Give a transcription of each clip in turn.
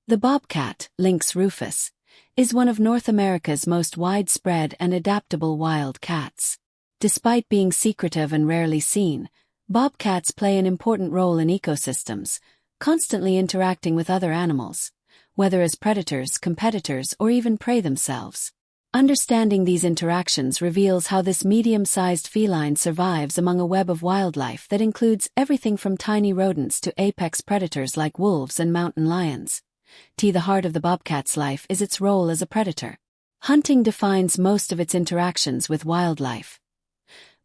The bobcat, Lynx rufus, is one of North America's most widespread and adaptable wild cats. Despite being secretive and rarely seen, bobcats play an important role in ecosystems, constantly interacting with other animals, whether as predators, competitors, or even prey themselves. Understanding these interactions reveals how this medium-sized feline survives among a web of wildlife that includes everything from tiny rodents to apex predators like wolves and mountain lions. The heart of the bobcat's life is its role as a predator. Hunting defines most of its interactions with wildlife.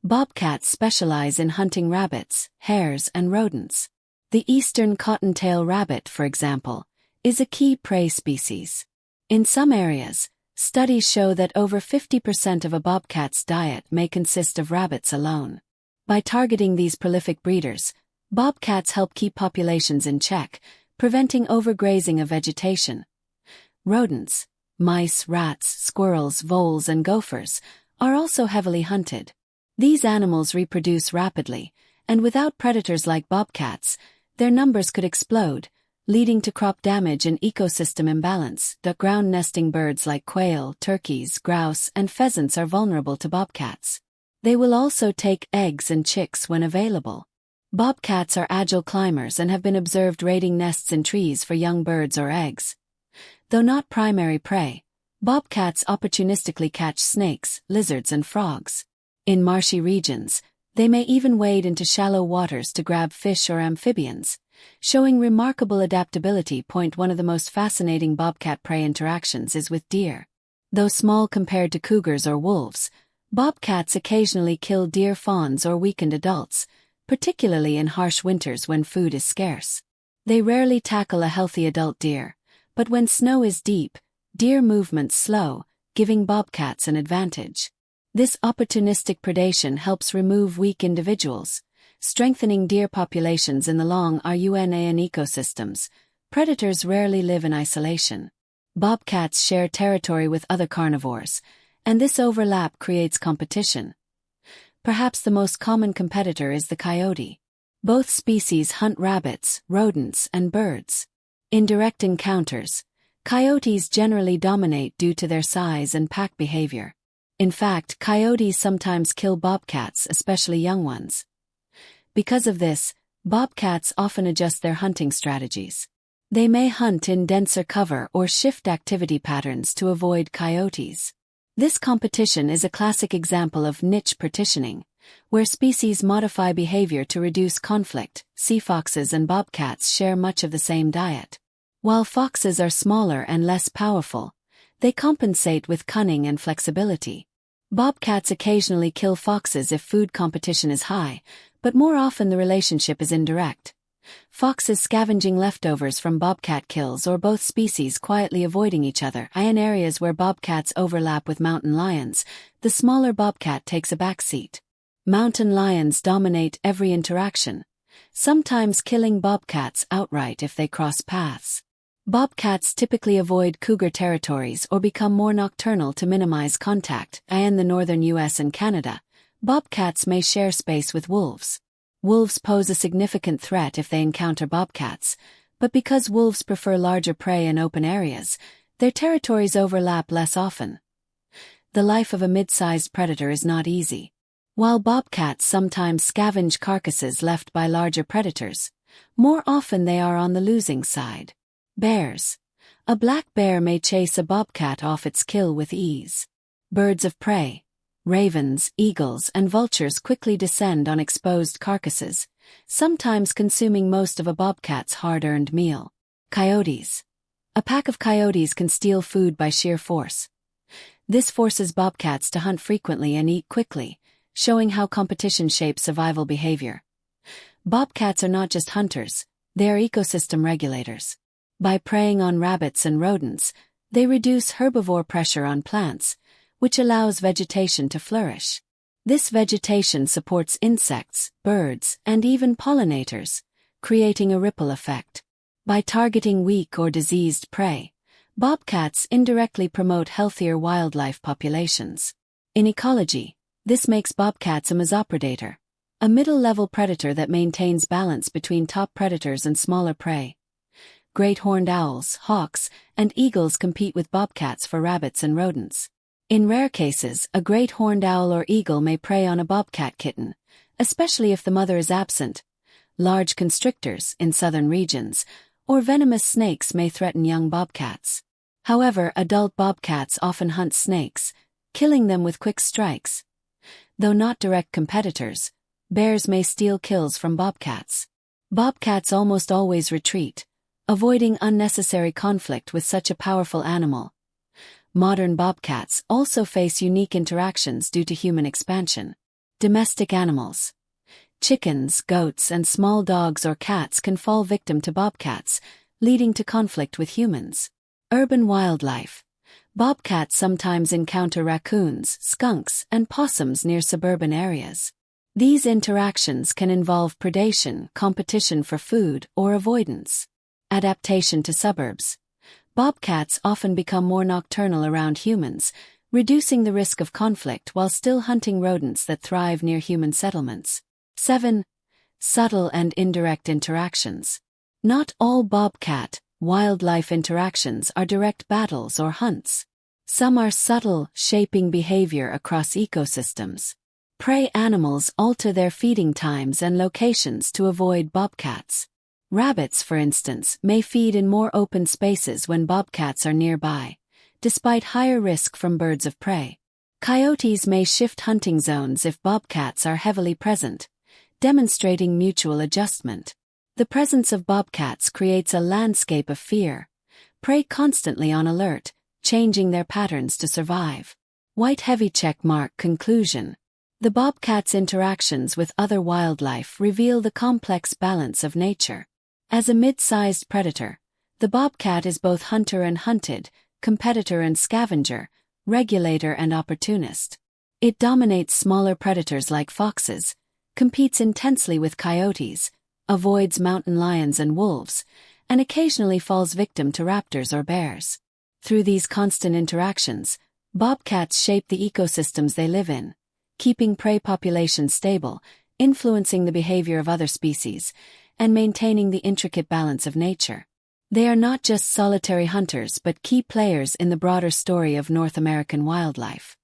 Bobcats specialize in hunting rabbits, hares, and rodents. The eastern cottontail rabbit, for example, is a key prey species. In some areas, studies show that over 50% of a bobcat's diet may consist of rabbits alone. By targeting these prolific breeders, bobcats help keep populations in check, preventing overgrazing of vegetation. Rodents, mice, rats, squirrels, voles, and gophers, are also heavily hunted. These animals reproduce rapidly, and without predators like bobcats, their numbers could explode, leading to crop damage and ecosystem imbalance. The ground-nesting birds like quail, turkeys, grouse, and pheasants are vulnerable to bobcats. They will also take eggs and chicks when available. Bobcats are agile climbers and have been observed raiding nests in trees for young birds or eggs. Though not primary prey, bobcats opportunistically catch snakes, lizards, and frogs. In marshy regions, they may even wade into shallow waters to grab fish or amphibians, showing remarkable adaptability. One of the most fascinating bobcat prey interactions is with deer. Though small compared to cougars or wolves, bobcats occasionally kill deer fawns or weakened adults, particularly in harsh winters when food is scarce. They rarely tackle a healthy adult deer, but when snow is deep, deer movements slow, giving bobcats an advantage. This opportunistic predation helps remove weak individuals, strengthening deer populations in the long run and ecosystems. Predators rarely live in isolation. Bobcats share territory with other carnivores, and this overlap creates competition. Perhaps the most common competitor is the coyote. Both species hunt rabbits, rodents, and birds. In direct encounters, coyotes generally dominate due to their size and pack behavior. In fact, coyotes sometimes kill bobcats, especially young ones. Because of this, bobcats often adjust their hunting strategies. They may hunt in denser cover or shift activity patterns to avoid coyotes. This competition is a classic example of niche partitioning, where species modify behavior to reduce conflict. Sea foxes and bobcats share much of the same diet. While foxes are smaller and less powerful, they compensate with cunning and flexibility. Bobcats occasionally kill foxes if food competition is high, but more often the relationship is indirect. Foxes scavenging leftovers from bobcat kills or both species quietly avoiding each other. In areas where bobcats overlap with mountain lions, the smaller bobcat takes a backseat. Mountain lions dominate every interaction, sometimes killing bobcats outright if they cross paths. Bobcats typically avoid cougar territories or become more nocturnal to minimize contact. In the northern US and Canada, bobcats may share space with wolves. Wolves pose a significant threat if they encounter bobcats, but because wolves prefer larger prey in open areas, their territories overlap less often. The life of a mid-sized predator is not easy. While bobcats sometimes scavenge carcasses left by larger predators, more often they are on the losing side. Bears. A black bear may chase a bobcat off its kill with ease. Birds of prey. Ravens, eagles, and vultures quickly descend on exposed carcasses, sometimes consuming most of a bobcat's hard-earned meal. Coyotes. A pack of coyotes can steal food by sheer force. This forces bobcats to hunt frequently and eat quickly, showing how competition shapes survival behavior. Bobcats are not just hunters, they are ecosystem regulators. By preying on rabbits and rodents, they reduce herbivore pressure on plants, which allows vegetation to flourish. This vegetation supports insects, birds, and even pollinators, creating a ripple effect. By targeting weak or diseased prey, bobcats indirectly promote healthier wildlife populations. In ecology, this makes bobcats a mesopredator, a middle-level predator that maintains balance between top predators and smaller prey. great horned owls, hawks, and eagles compete with bobcats for rabbits and rodents. In rare cases, a great horned owl or eagle may prey on a bobcat kitten, especially if the mother is absent. Large constrictors, in southern regions, or venomous snakes may threaten young bobcats. However, adult bobcats often hunt snakes, killing them with quick strikes. Though not direct competitors, bears may steal kills from bobcats. Bobcats almost always retreat, avoiding unnecessary conflict with such a powerful animal. Modern bobcats also face unique interactions due to human expansion. Domestic animals. Chickens, goats, and small dogs or cats can fall victim to bobcats, leading to conflict with humans. Urban wildlife. Bobcats sometimes encounter raccoons, skunks, and possums near suburban areas. These interactions can involve predation, competition for food, or avoidance. Adaptation to suburbs. Bobcats often become more nocturnal around humans, reducing the risk of conflict while still hunting rodents that thrive near human settlements. 7. Subtle and indirect interactions. Not all bobcat wildlife interactions are direct battles or hunts. Some are subtle, shaping behavior across ecosystems. Prey animals alter their feeding times and locations to avoid bobcats. Rabbits, for instance, may feed in more open spaces when bobcats are nearby, despite higher risk from birds of prey. Coyotes may shift hunting zones if bobcats are heavily present, demonstrating mutual adjustment. The presence of bobcats creates a landscape of fear, prey constantly on alert, changing their patterns to survive. White heavy check mark. Conclusion. The bobcat's interactions with other wildlife reveal the complex balance of nature. As a mid-sized predator, the bobcat is both hunter and hunted, competitor and scavenger, regulator and opportunist. It dominates smaller predators like foxes, competes intensely with coyotes, avoids mountain lions and wolves, and occasionally falls victim to raptors or bears. Through these constant interactions, bobcats shape the ecosystems they live in, keeping prey populations stable, influencing the behavior of other species, and maintaining the intricate balance of nature. They are not just solitary hunters but key players in the broader story of North American wildlife.